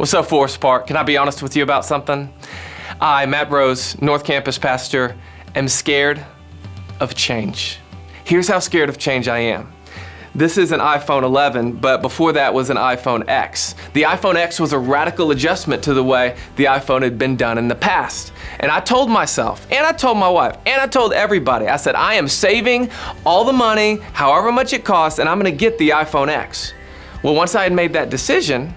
What's up, Forest Park? Can I be honest with you about something? I, Matt Rose, North Campus pastor, am scared of change. Here's how scared of change I am. This is an iPhone 11, but before that was an iPhone X. The iPhone X was a radical adjustment to the way the iPhone had been done in the past. And I told myself, and I told my wife, and I told everybody, I said, I am saving all the money, however much it costs, and I'm gonna get the iPhone X. Well, once I had made that decision,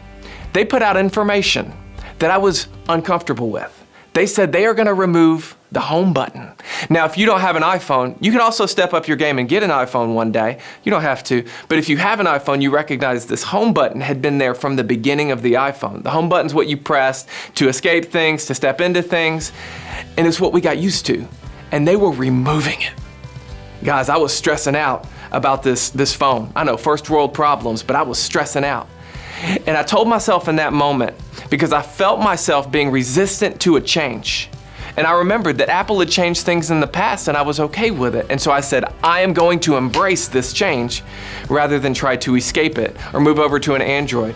they put out information that I was uncomfortable with. They said they are gonna remove the home button. Now, if you don't have an iPhone, you can also step up your game and get an iPhone one day. You don't have to, but if you have an iPhone, you recognize this home button had been there from the beginning of the iPhone. The home button's what you press to escape things, to step into things, and it's what we got used to. And they were removing it. Guys, I was stressing out about this phone. I know, first world problems, but I was stressing out. And I told myself in that moment, because I felt myself being resistant to a change. And I remembered that Apple had changed things in the past and I was okay with it. And so I said, I am going to embrace this change rather than try to escape it or move over to an Android.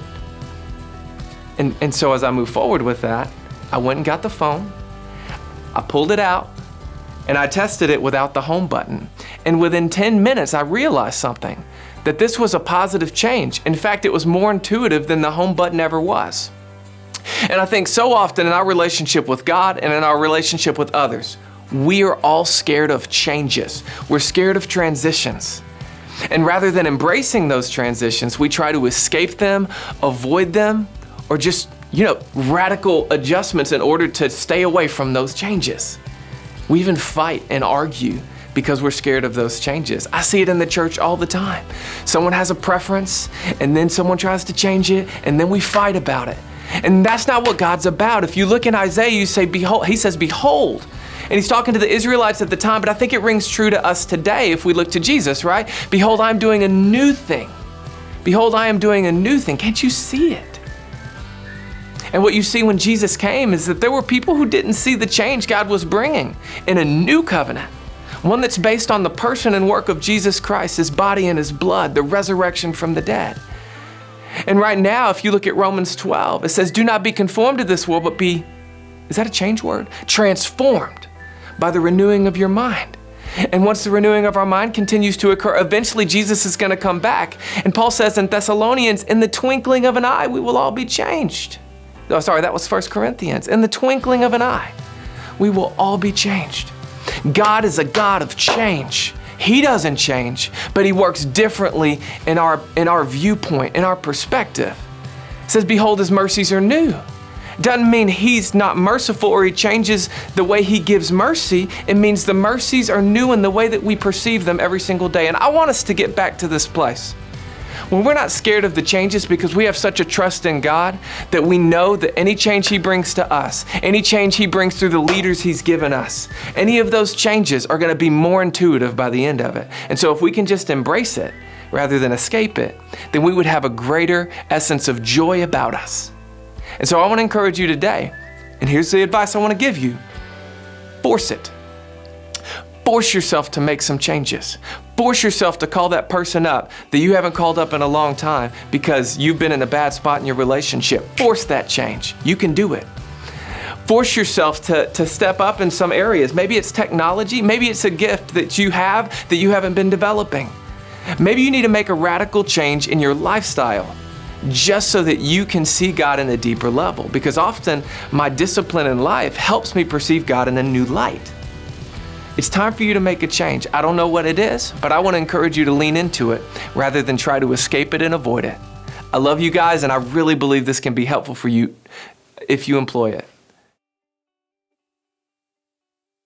And so as I moved forward with that, I went and got the phone, I pulled it out, and I tested it without the home button. And within 10 minutes, I realized something, that this was a positive change. In fact, it was more intuitive than the home button ever was. And I think so often in our relationship with God and in our relationship with others, we are all scared of changes. We're scared of transitions. And rather than embracing those transitions, we try to escape them, avoid them, or just, radical adjustments in order to stay away from those changes. We even fight and argue because we're scared of those changes. I see it in the church all the time. Someone has a preference, and then someone tries to change it, and then we fight about it. And that's not what God's about. If you look in Isaiah, you say, behold, he says, behold. And he's talking to the Israelites at the time, but I think it rings true to us today if we look to Jesus, right? Behold, I'm doing a new thing. Behold, I am doing a new thing. Can't you see it? And what you see when Jesus came is that there were people who didn't see the change God was bringing in a new covenant. One that's based on the person and work of Jesus Christ, his body and his blood, the resurrection from the dead. And right now, if you look at Romans 12, it says, do not be conformed to this world, but be, is that a change word? Transformed by the renewing of your mind. And once the renewing of our mind continues to occur, eventually Jesus is going to come back. And Paul says in Thessalonians, in the twinkling of an eye, we will all be changed. Oh, sorry, that was 1 Corinthians. In the twinkling of an eye, we will all be changed. God is a God of change. He doesn't change, but he works differently in our viewpoint, in our perspective. It says, behold, his mercies are new. Doesn't mean he's not merciful or he changes the way he gives mercy. It means the mercies are new in the way that we perceive them every single day. And I want us to get back to this place when we're not scared of the changes because we have such a trust in God that we know that any change he brings to us, any change he brings through the leaders he's given us, any of those changes are going to be more intuitive by the end of it. And so if we can just embrace it rather than escape it, then we would have a greater essence of joy about us. And so I want to encourage you today, and here's the advice I want to give you. Force it. Force yourself to make some changes. Force yourself to call that person up that you haven't called up in a long time because you've been in a bad spot in your relationship. Force that change. You can do it. Force yourself to step up in some areas. Maybe it's technology. Maybe it's a gift that you haven't been developing. Maybe you need to make a radical change in your lifestyle just so that you can see God in a deeper level. Because often my discipline in life helps me perceive God in a new light. It's time for you to make a change. I don't know what it is, but I want to encourage you to lean into it rather than try to escape it and avoid it. I love you guys, and I really believe this can be helpful for you if you employ it.